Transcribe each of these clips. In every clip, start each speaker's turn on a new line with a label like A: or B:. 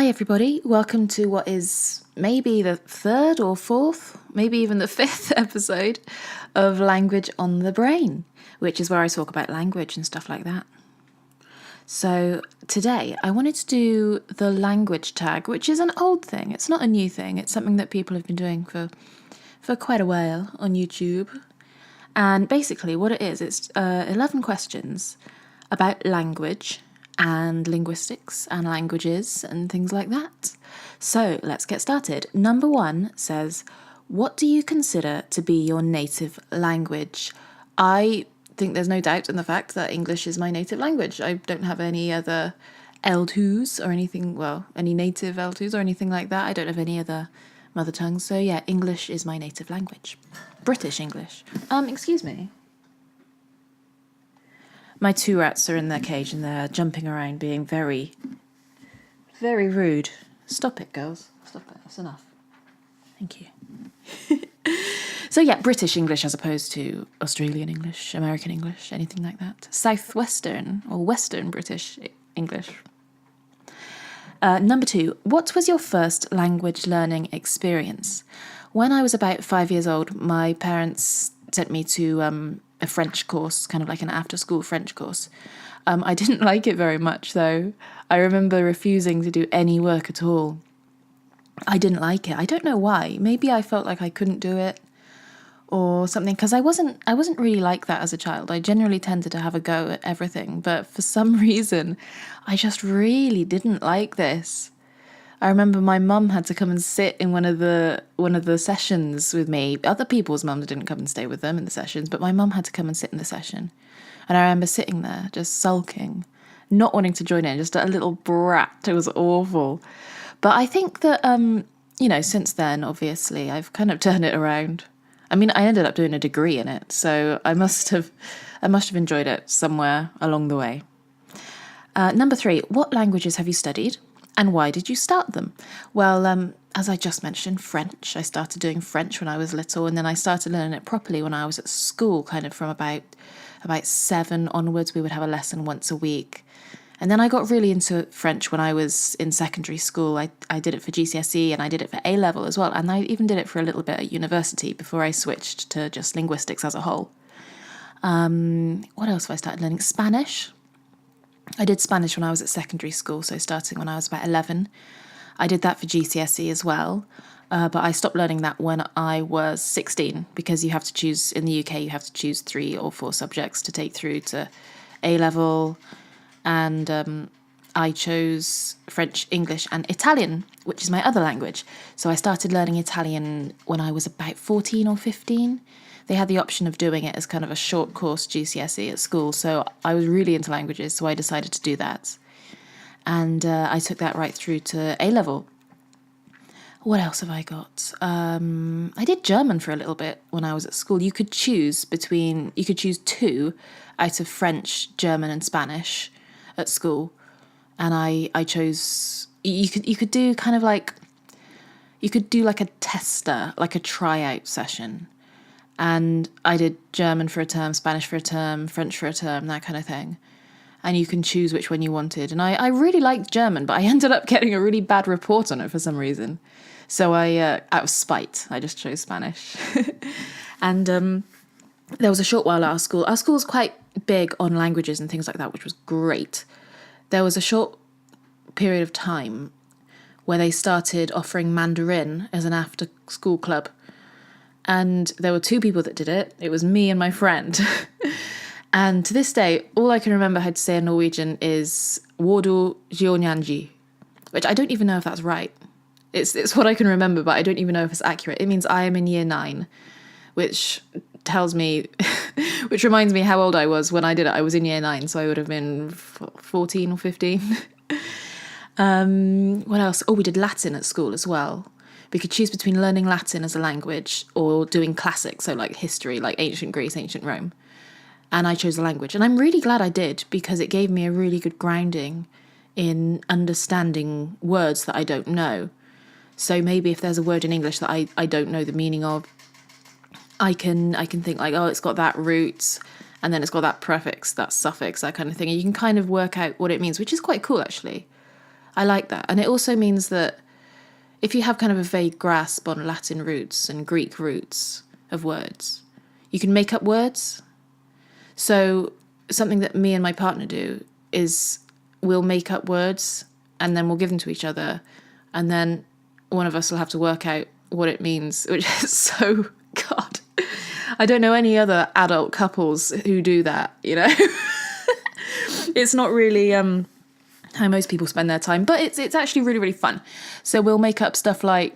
A: everybody. Welcome to what is maybe the third or fourth, maybe even the fifth episode of Language on the Brain, which is where I talk about language and stuff like that. So today I wanted to do the language tag, which is an old thing. It's not a new thing. It's something that people have been doing for quite a while on YouTube. And basically what it is, it's 11 questions about language and linguistics and languages and things like that. So let's get started. Number 1 says, what do you consider to be your native language? I think there's no doubt in the fact that English is my native language. I don't have any other L2s or anything, well, any native L2s or anything like that. I don't have any other mother tongues. So yeah, English is my native language. British English. Excuse me. My 2 rats are in their cage and they're jumping around being very, very rude. Stop it, girls. Stop it. That's enough. Thank you. So yeah, British English as opposed to Australian English, American English, anything like that. Southwestern or Western British English. Number 2, what was your first language learning experience? When I was about 5 years old, my parents sent me to a French course, kind of like an after-school French course. I didn't like it very much, though. I remember refusing to do any work at all. I didn't like it. I don't know why. Maybe I felt like I couldn't do it or something, because I wasn't really like that as a child. I generally tended to have a go at everything, but for some reason, I just really didn't like this. I remember my mum had to come and sit in one of the sessions with me. Other people's mums didn't come and stay with them in the sessions, but my mum had to come and sit in the session. And I remember sitting there just sulking, not wanting to join in, just a little brat. It was awful. But I think that, since then, obviously, I've kind of turned it around. I mean, I ended up doing a degree in it, so I must have enjoyed it somewhere along the way. Number 3, what languages have you studied? And why did you start them? Well, as I just mentioned, French. I started doing French when I was little, and then I started learning it properly when I was at school, kind of from about 7 onwards. We would have a lesson once a week. And then I got really into French when I was in secondary school. I did it for GCSE and I did it for A-level as well. And I even did it for a little bit at university before I switched to just linguistics as a whole. What else have I started learning? Spanish. I did Spanish when I was at secondary school, so starting when I was about 11. I did that for GCSE as well, but I stopped learning that when I was 16 because you have to choose, in the UK, you have to choose 3 or 4 subjects to take through to A-level, and I chose French, English and Italian, which is my other language. So I started learning Italian when I was about 14 or 15. They had the option of doing it as kind of a short course GCSE at school, so I was really into languages, so I decided to do that. And I took that right through to A-level. What else have I got? I did German for a little bit when I was at school. You could choose 2 out of French, German and Spanish at school. And I chose, you could do kind of like, you could do like a tester, like a tryout session. And I did German for a term, Spanish for a term, French for a term, that kind of thing. And you can choose which one you wanted. And I really liked German, but I ended up getting a really bad report on it for some reason. So out of spite, I just chose Spanish. And there was a short while at our school. Our school was quite big on languages and things like that, which was great. There was a short period of time where they started offering Mandarin as an after-school club. And there were 2 people that did it. It was me and my friend. And to this day, all I can remember how to say in Norwegian is Wodo Gionyanji, which I don't even know if that's right. It's what I can remember, but I don't even know if it's accurate. It means I am in year 9, which tells me, which reminds me how old I was when I did it. I was in year 9, so I would have been 14 or 15. What else? Oh, we did Latin at school as well. We could choose between learning Latin as a language or doing classics, so like history, like ancient Greece, ancient Rome. And I chose the language. And I'm really glad I did, because it gave me a really good grounding in understanding words that I don't know. So maybe if there's a word in English that I don't know the meaning of, I can think like, oh, it's got that root, and then it's got that prefix, that suffix, that kind of thing. And you can kind of work out what it means, which is quite cool, actually. I like that. And it also means that if you have kind of a vague grasp on Latin roots and Greek roots of words, you can make up words. So something that me and my partner do is we'll make up words and then we'll give them to each other. And then one of us will have to work out what it means, which is so, God, I don't know any other adult couples who do that, you know? It's not really how most people spend their time, but it's actually really, really fun. So we'll make up stuff like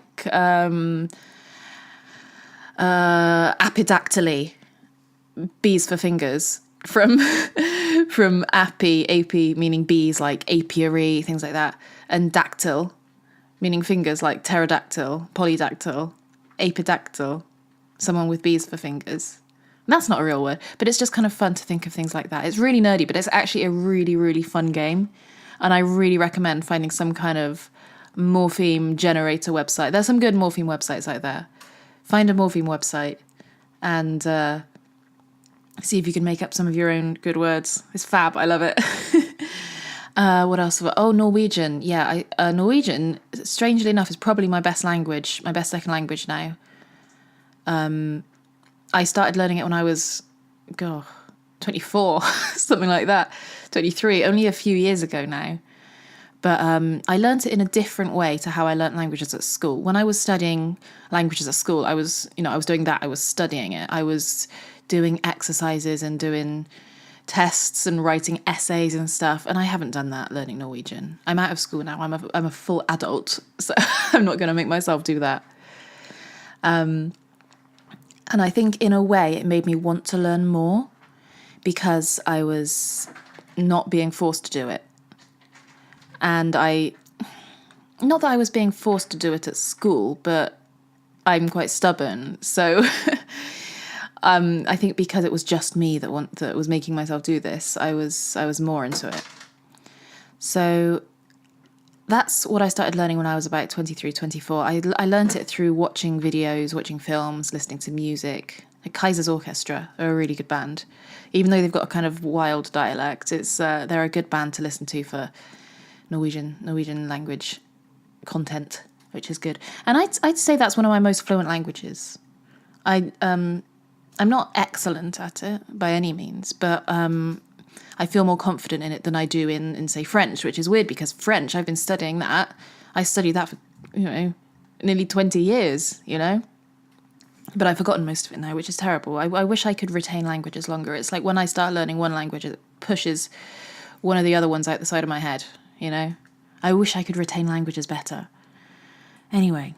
A: apidactyly, bees for fingers, from api, meaning bees, like apiary, things like that, and dactyl, meaning fingers, like pterodactyl, polydactyl, apidactyl, someone with bees for fingers. And that's not a real word, but it's just kind of fun to think of things like that. It's really nerdy, but it's actually a really, really fun game. And I really recommend finding some kind of morpheme generator website. There's some good morpheme websites out there. Find a morpheme website and see if you can make up some of your own good words. It's fab. I love it. What else? Oh, Norwegian. Yeah, Norwegian, strangely enough, is probably my best language, my best second language now. I started learning it when I was, 24, something like that, 23, only a few years ago now. But I learned it in a different way to how I learnt languages at school. When I was studying languages at school, I was doing that. I was studying it. I was doing exercises and doing tests and writing essays and stuff. And I haven't done that learning Norwegian. I'm out of school now. I'm a full adult, so I'm not going to make myself do that. And I think in a way it made me want to learn more because I was not being forced to do it. And not that I was being forced to do it at school, but I'm quite stubborn. So I think because it was just me that was making myself do this, I was more into it. So that's what I started learning when I was about 23, 24. I learned it through watching videos, watching films, listening to music. Like Kaiser's Orchestra are a really good band. Even though they've got a kind of wild dialect, they're a good band to listen to for Norwegian language content, which is good. And I'd say that's one of my most fluent languages. I'm not excellent at it by any means, but I feel more confident in it than I do in say French, which is weird because French, I've been studying that. I studied that for nearly 20 years, but I've forgotten most of it now, which is terrible. I wish I could retain languages longer. It's like when I start learning one language, it pushes one of the other ones out the side of my head, I wish I could retain languages better. Anyway,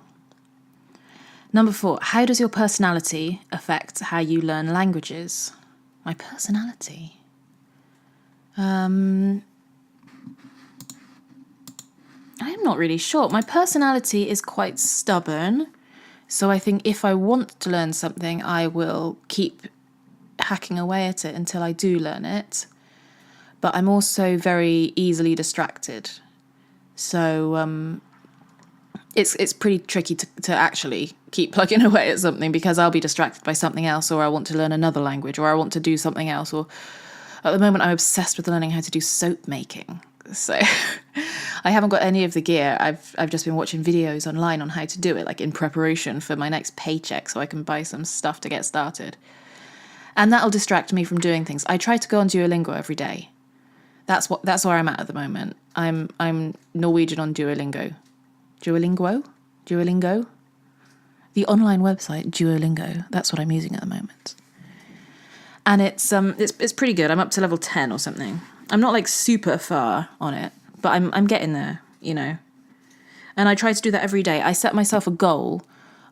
A: number 4, how does your personality affect how you learn languages? My personality? I'm not really sure. My personality is quite stubborn. So I think if I want to learn something, I will keep hacking away at it until I do learn it. But I'm also very easily distracted. So it's pretty tricky to actually keep plugging away at something because I'll be distracted by something else, or I want to learn another language, or I want to do something else. Or at the moment, I'm obsessed with learning how to do soap making. So I haven't got any of the gear. I've just been watching videos online on how to do it, like in preparation for my next paycheck, so I can buy some stuff to get started. And that'll distract me from doing things. I try to go on Duolingo every day. That's where I'm at the moment. I'm Norwegian on Duolingo. Duolingo? The online website Duolingo. That's what I'm using at the moment. And it's pretty good. I'm up to level 10 or something. I'm not like super far on it, but I'm getting there, And I try to do that every day. I set myself a goal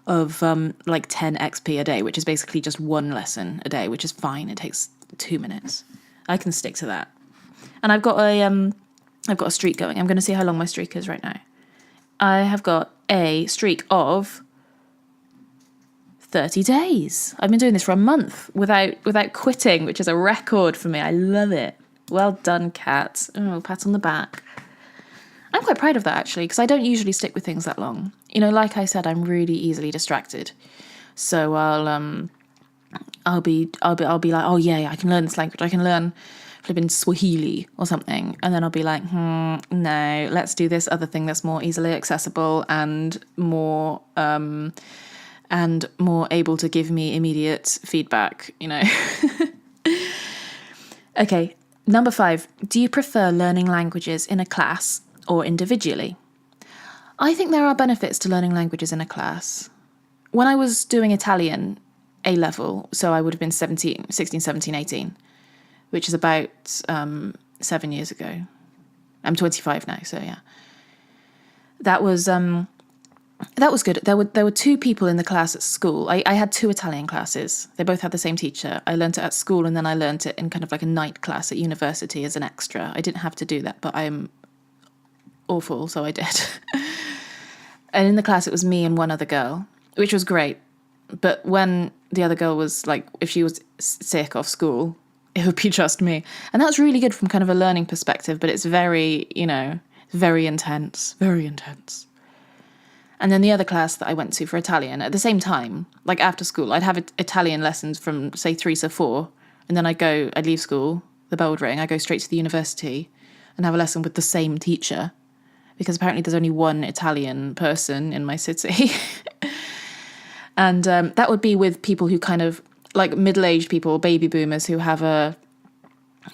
A: of like 10 XP a day, which is basically just one lesson a day, which is fine. It takes 2 minutes. I can stick to that. And I've got a streak going. I'm going to see how long my streak is right now. I have got a streak of 30 days. I've been doing this for a month without quitting, which is a record for me. I love it. Well done, Kat. Oh, pat on the back. I'm quite proud of that, actually, because I don't usually stick with things that long. Like I said, I'm really easily distracted. So I'll be like, oh yeah, I can learn this language. I can learn flipping Swahili or something. And then I'll be like, no, let's do this other thing that's more easily accessible and more able to give me immediate feedback, Okay, number 5. Do you prefer learning languages in a class or individually? I think there are benefits to learning languages in a class. When I was doing Italian A-level, so I would have been 16, 17, 18, which is about 7 years ago. I'm 25 now, so yeah. That was good. There were 2 people in the class at school. I had 2 Italian classes. They both had the same teacher. I learnt it at school, and then I learnt it in kind of like a night class at university as an extra. I didn't have to do that, but I'm awful, so I did. And in the class, it was me and one other girl, which was great. But when the other girl was like, if she was sick off school, it would be just me. And that's really good from kind of a learning perspective, but it's very, very intense, very intense. And then the other class that I went to for Italian, at the same time, like after school, I'd have Italian lessons from, say, 3 to 4. And then I'd leave school, the bell would ring, I'd go straight to the university and have a lesson with the same teacher. Because apparently there's only one Italian person in my city. And that would be with people who kind of, like middle-aged people, baby boomers who have a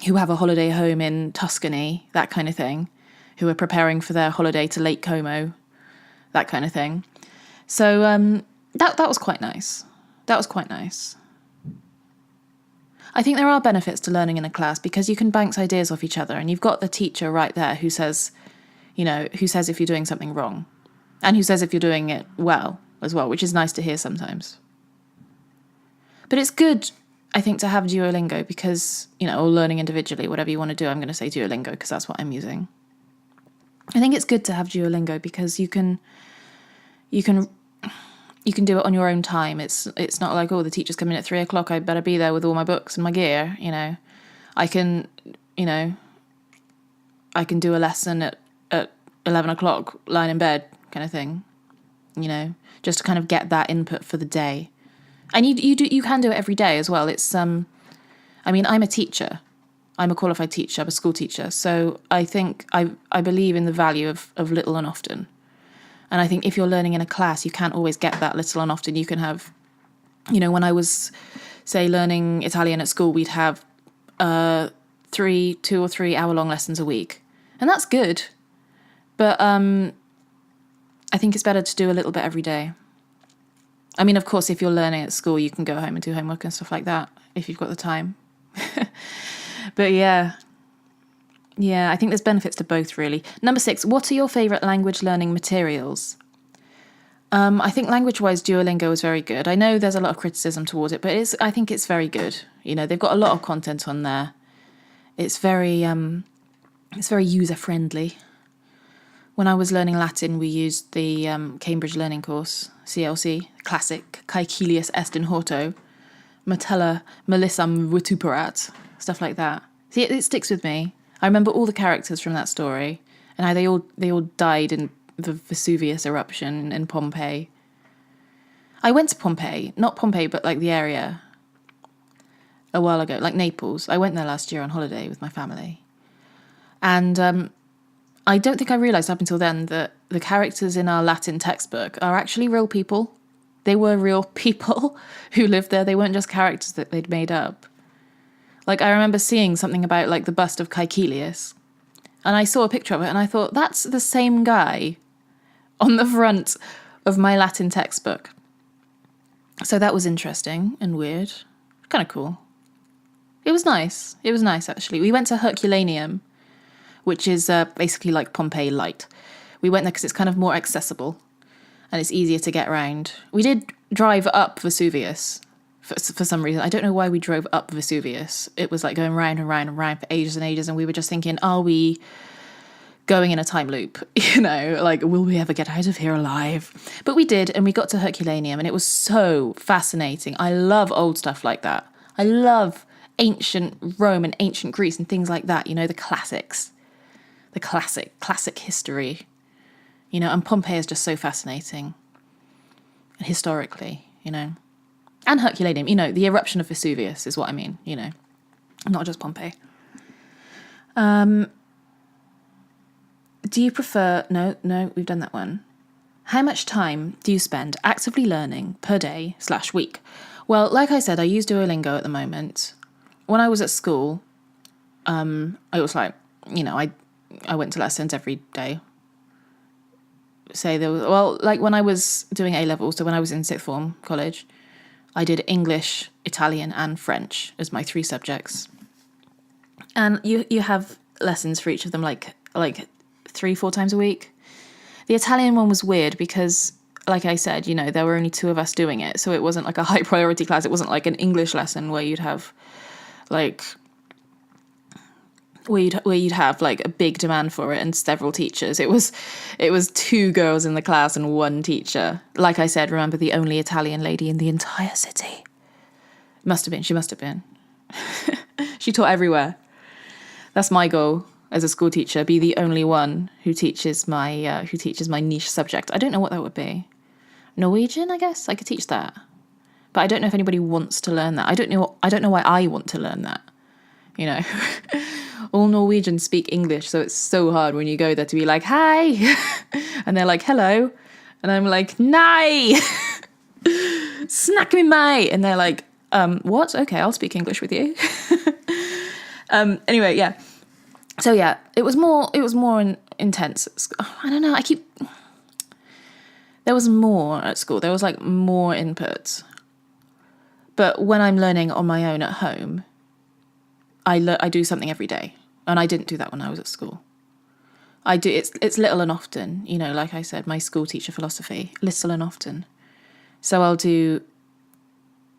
A: holiday home in Tuscany, that kind of thing, who are preparing for their holiday to Lake Como, that kind of thing. So that was quite nice. That was quite nice. I think there are benefits to learning in a class because you can bounce ideas off each other, and you've got the teacher right there who says if you're doing something wrong, and who says if you're doing it well as well, which is nice to hear sometimes. But it's good, I think, to have Duolingo because, or learning individually, whatever you want to do. I'm going to say Duolingo because that's what I'm using. I think it's good to have Duolingo because you can do it on your own time. It's not like, the teacher's coming at 3:00. I better be there with all my books and my gear. I can do a lesson at 11:00, lying in bed, kind of thing. Just to kind of get that input for the day. And you can do it every day as well. It's I'm a teacher. I'm a qualified teacher. I'm a school teacher. So I think I believe in the value of little and often. And I think if you're learning in a class, you can't always get that little and often. You can have, when I was, say, learning Italian at school, we'd have 2 or 3 hour-long lessons a week. And that's good. But I think it's better to do a little bit every day. Of course, if you're learning at school, you can go home and do homework and stuff like that, if you've got the time. But yeah, I think there's benefits to both, really. Number 6, what are your favourite language learning materials? I think language-wise, Duolingo is very good. I know there's a lot of criticism towards it, but I think it's very good. They've got a lot of content on there. It's very user-friendly. When I was learning Latin, we used the Cambridge Learning Course, CLC, classic, Caecilius est in horto, Metella melissam vituperat, stuff like that. See, it sticks with me. I remember all the characters from that story, and how they all died in the Vesuvius eruption in Pompeii. I went to Pompeii, not Pompeii, but like the area, a while ago, like Naples. I went there last year on holiday with my family. And I don't think I realised up until then that the characters in our Latin textbook are actually real people. They were real people who lived there. They weren't just characters that they'd made up. Like, I remember seeing something about, like, the bust of Caecilius. And I saw a picture of it and I thought, that's the same guy on the front of my Latin textbook. So that was interesting and weird. Kind of cool. It was nice. It was nice, actually. We went to Herculaneum, which is basically like Pompeii light. We went there because it's kind of more accessible and it's easier to get around. We did drive up Vesuvius for some reason. I don't know why we drove up Vesuvius. It was like going round and round and round for ages and ages, and we were just thinking, are we going in a time loop? Like, will we ever get out of here alive? But we did, and we got to Herculaneum, and it was so fascinating. I love old stuff like that. I love ancient Rome and ancient Greece and things like that, the classics. The classic history, and Pompeii is just so fascinating. And historically, And Herculaneum, the eruption of Vesuvius is what I mean, not just Pompeii. Do you prefer... No, we've done that one. How much time do you spend actively learning per day/week? Well, like I said, I use Duolingo at the moment. When I was at school, I was like, I went to lessons every day. Like when I was doing A-levels, so when I was in sixth form college, I did English, Italian, and French as my 3 subjects. And you have lessons for each of them, like 3-4 times a week. The Italian one was weird because, like I said, there were only 2 of us doing it, so it wasn't like a high priority class. It wasn't like an English lesson where you'd have like a big demand for it and several teachers. It was 2 girls in the class and 1 teacher. Like I said, remember, the only Italian lady in the entire city. She must have been. She taught everywhere. That's my goal as a school teacher, be the only one who teaches my niche subject. I don't know what that would be. Norwegian, I guess I could teach that, but I don't know if anybody wants to learn that. I don't know why I want to learn that. All Norwegians speak English, so it's so hard when you go there to be like, hi, and they're like, hello, and I'm like, nei, snack me mai, and they're like, what? Okay, I'll speak English with you. Anyway, yeah. So yeah, it was more intense. I don't know. There was more at school. There was like more input. But when I'm learning on my own at home, I do something every day, and I didn't do that when I was at school. It's little and often. Like I said, my school teacher philosophy, little and often. So I'll do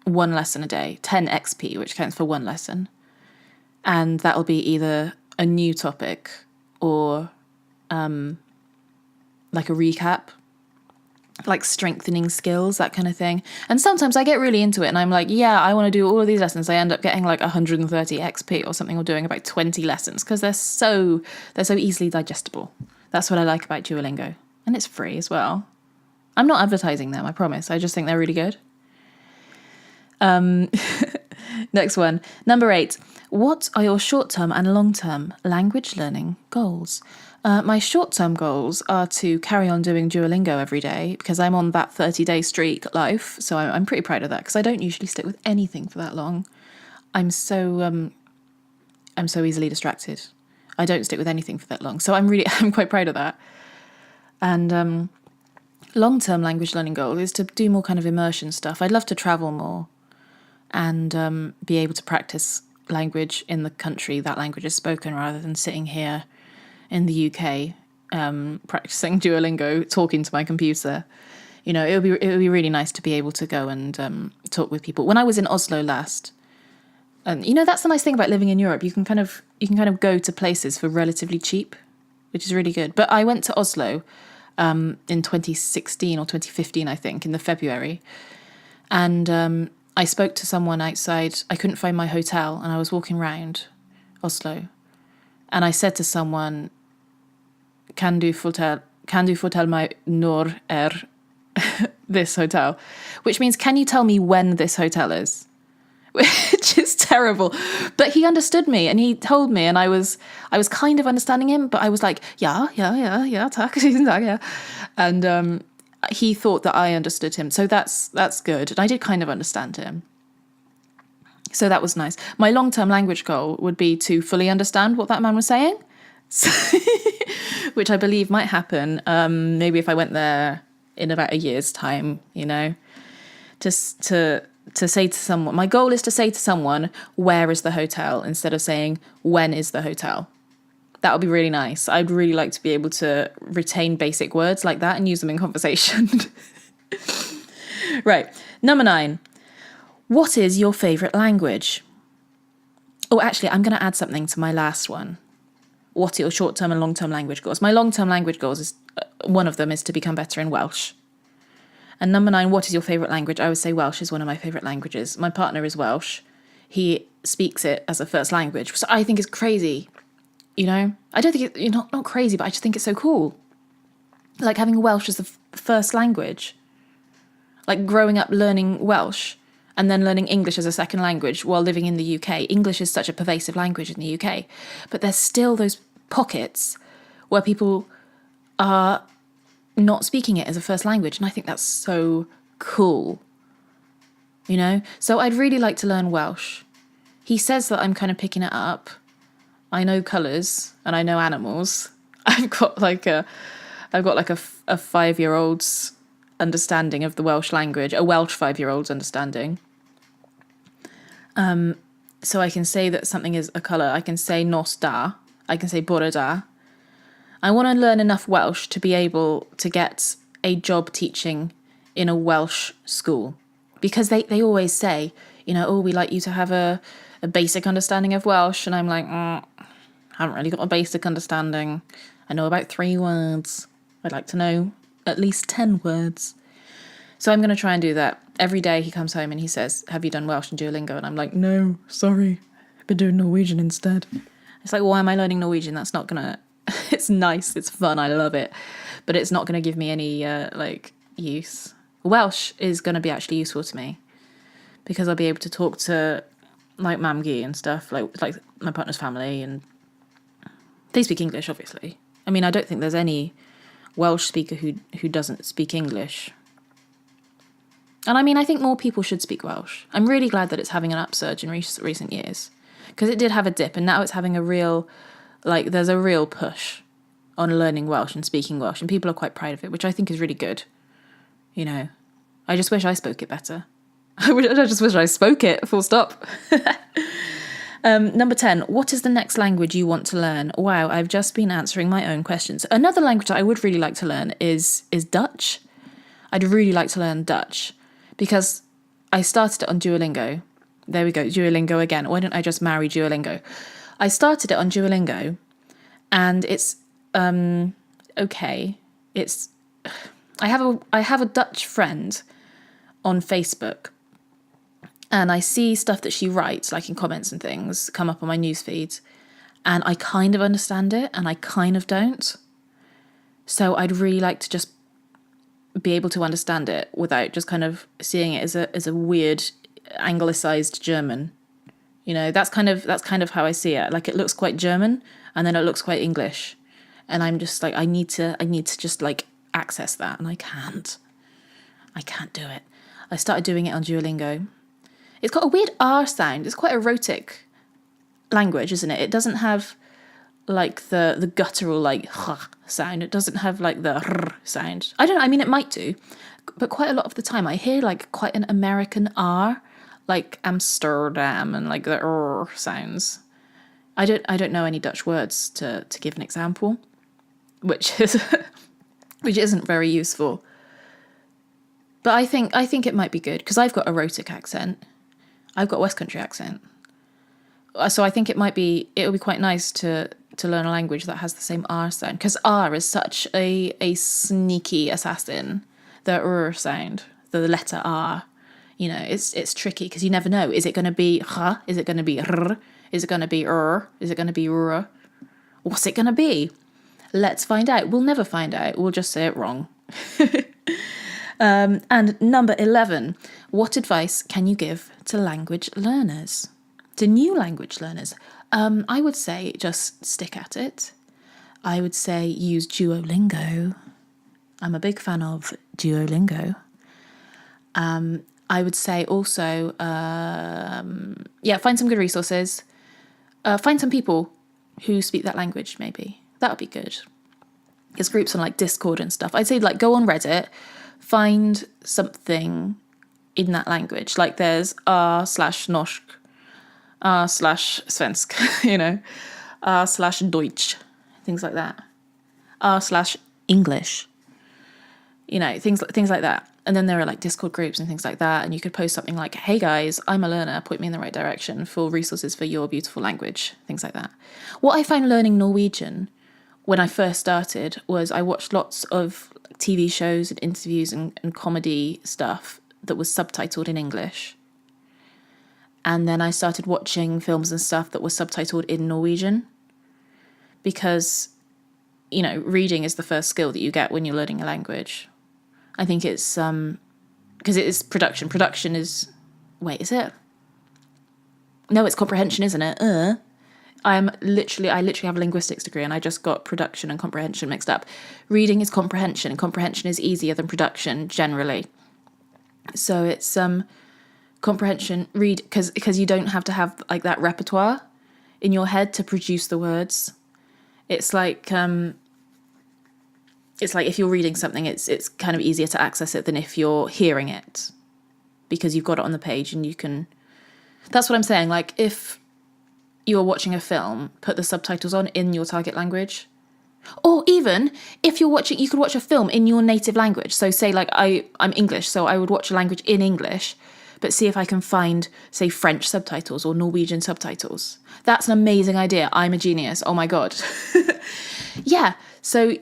A: 1 lesson a day, 10 XP, which counts for 1 lesson, and that'll be either a new topic or like a recap, like strengthening skills, that kind of thing. And sometimes I get really into it and I'm like, yeah, I want to do all of these lessons. I end up getting like 130 XP or something, or doing about 20 lessons because they're so easily digestible. That's what I like about Duolingo. And it's free as well. I'm not advertising them, I promise. I just think they're really good. Next one. Number 8. What are your short-term and long-term language learning goals? My short-term goals are to carry on doing Duolingo every day because I'm on that 30-day streak life. So I'm pretty proud of that because I don't usually stick with anything for that long. I'm so easily distracted. I don't stick with anything for that long. So I'm quite proud of that. And long-term language learning goal is to do more kind of immersion stuff. I'd love to travel more and be able to practice language in the country that language is spoken, rather than sitting here in the UK practicing Duolingo, talking to my computer. It would be really nice to be able to go and talk with people. When I was in Oslo last, and that's the nice thing about living in Europe, you can kind of go to places for relatively cheap, which is really good. But I went to Oslo in 2016 or 2015, I think, in the February, and I spoke to someone outside. I couldn't find my hotel, and I was walking around Oslo, and I said to someone, "Kan du fortelle meg når this hotel?" Which means, can you tell me when this hotel is? Which is terrible. But he understood me, and he told me, and I was kind of understanding him, but I was like, yeah, tack, yeah. And he thought that I understood him, so that's good. And I did kind of understand him. So that was nice. My long-term language goal would be to fully understand what that man was saying, which I believe might happen maybe if I went there in about a year's time, just to say to someone. My goal is to say to someone, where is the hotel, instead of saying, when is the hotel? That would be really nice. I'd really like to be able to retain basic words like that and use them in conversation. Right. Number 9. What is your favourite language? Oh, actually, I'm going to add something to my last one. What are your short-term and long-term language goals? My long-term language goals is one of them is to become better in Welsh. And number 9, what is your favourite language? I would say Welsh is one of my favourite languages. My partner is Welsh. He speaks it as a first language, which I think is crazy. I don't think it's not crazy, but I just think it's so cool. Like having Welsh as the first language. Like growing up learning Welsh and then learning English as a second language while living in the UK. English is such a pervasive language in the UK, but there's still those pockets where people are not speaking it as a first language, and I think that's so cool. You know? So I'd really like to learn Welsh. He says that I'm kind of picking it up. I know colours and I know animals. I've got like a 5-year-old's understanding of the Welsh language, a Welsh 5-year-old's understanding. So I can say that something is a colour. I can say nos da. I can say bore da. I want to learn enough Welsh to be able to get a job teaching in a Welsh school. Because they always say, you know, oh, we like you to have a basic understanding of Welsh. And I'm like, I haven't really got a basic understanding. I know about 3 words. I'd like to know at least 10 words. So I'm going to try and do that. Every day he comes home and he says, have you done Welsh and Duolingo? And I'm like, no, sorry. I've been doing Norwegian instead. It's like, why am I learning Norwegian? That's not going to... It's nice, it's fun, I love it. But it's not going to give me any, use. Welsh is going to be actually useful to me. Because I'll be able to talk to, like, Mamgi and stuff. Like my partner's family. And they speak English, obviously. I mean, I don't think there's any Welsh speaker who doesn't speak English. And I mean, I think more people should speak Welsh. I'm really glad that it's having an upsurge in recent years. Because it did have a dip, and now it's having a real, there's a real push on learning Welsh and speaking Welsh, and people are quite proud of it, which I think is really good. You know, I just wish I spoke it better. I just wish I spoke it, full stop. Number 10, what is the next language you want to learn? Wow, I've just been answering my own questions. Another language that I would really like to learn is Dutch. I'd really like to learn Dutch because I started it on Duolingo. There we go, Duolingo again. Why don't I just marry Duolingo? I started it on Duolingo and it's okay. I have a Dutch friend on Facebook. And I see stuff that she writes, like in comments and things, come up on my newsfeed. And I kind of understand it, and I kind of don't. So I'd really like to just be able to understand it without just kind of seeing it as a weird anglicized German. You know, that's kind of how I see it. Like, it looks quite German, and then it looks quite English. And I'm just like, I need to just like access that, and I can't do it. I started doing it on Duolingo. It's got a weird R sound. It's quite erotic language, isn't it? It doesn't have like the guttural like sound. It doesn't have like the sound. I don't know. I mean, it might do, but quite a lot of the time I hear like quite an American R, like Amsterdam and like the sounds. I don't know any Dutch words to give an example, which isn't very useful. But I think it might be good because I've got a erotic accent. I've got a West Country accent. So I think it'll be quite nice to learn a language that has the same R sound. Because R is such a sneaky assassin. The R sound, the letter R. You know, it's tricky because you never know. Is it going to be R? Is it going to be R? Is it going to be R? Is it going to be R? What's it going to be? Let's find out. We'll never find out. We'll just say it wrong. And number 11, what advice can you give to language learners? To new language learners? I would say just stick at it. I would say use Duolingo. I'm a big fan of Duolingo. I would say also, find some good resources. Find some people who speak that language, maybe. That would be good. There's groups on like Discord and stuff. I'd say like go on Reddit. Find something in that language. Like there's r/norsk, r/svensk, you know, r/deutsch, things like that. r/English, you know, things like that. And then there are like Discord groups and things like that. And you could post something like, hey guys, I'm a learner, point me in the right direction for resources for your beautiful language, things like that. What I found learning Norwegian when I first started was I watched lots of TV shows and interviews and comedy stuff that was subtitled in English. And then I started watching films and stuff that was subtitled in Norwegian. Because, you know, reading is the first skill that you get when you're learning a language. I think it's because it is production. Production is Wait, is it? No, it's comprehension, isn't it? I literally have a linguistics degree and I just got production and comprehension mixed up. Reading is comprehension, and comprehension is easier than production generally. So it's comprehension, read, because you don't have to have like that repertoire in your head to produce the words. It's like if you're reading something, it's kind of easier to access it than if you're hearing it, because you've got it on the page and you can. That's what I'm saying. Like, if you're watching a film, put the subtitles on in your target language. Or even if you're watching, you could watch a film in your native language. So say like I'm English, so I would watch a language in English, but see if I can find, say, French subtitles or Norwegian subtitles. That's an amazing idea. I'm a genius. Oh my God. Yeah. So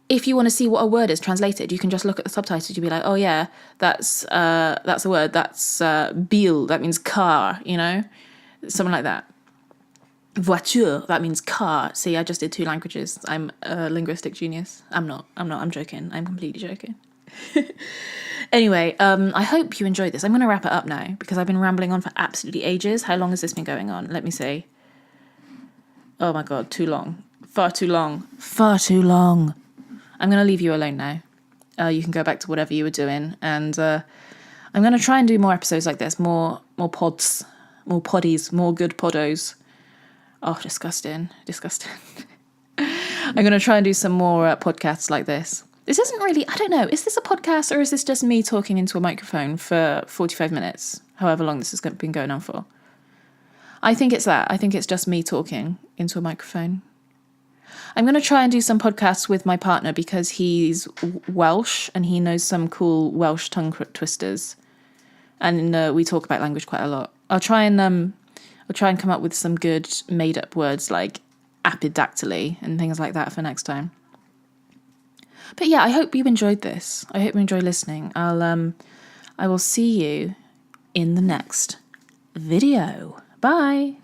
A: if you want to see what a word is translated, you can just look at the subtitles. You'll be like, oh yeah, that's a word. That's bil. That means car, something like that. Voiture, that means car. See, I just did 2 languages. I'm a linguistic genius. I'm not. I'm joking. I'm completely joking. Anyway, I hope you enjoyed this. I'm going to wrap it up now because I've been rambling on for absolutely ages. How long has this been going on? Let me see. Oh my God, too long. Far too long. Far too long. I'm going to leave you alone now. You can go back to whatever you were doing. And I'm going to try and do more episodes like this. More pods. More poddies. More good poddos. Oh, disgusting. I'm going to try and do some more podcasts like this. This isn't really, I don't know, is this a podcast or is this just me talking into a microphone for 45 minutes, however long this has been going on for? I think it's that. I think it's just me talking into a microphone. I'm going to try and do some podcasts with my partner because he's Welsh and he knows some cool Welsh tongue twisters. And we talk about language quite a lot. I'll try and come up with some good made-up words like apidactyly and things like that for next time. But yeah, I hope you enjoyed this. I hope you enjoy listening. I will see you in the next video. Bye.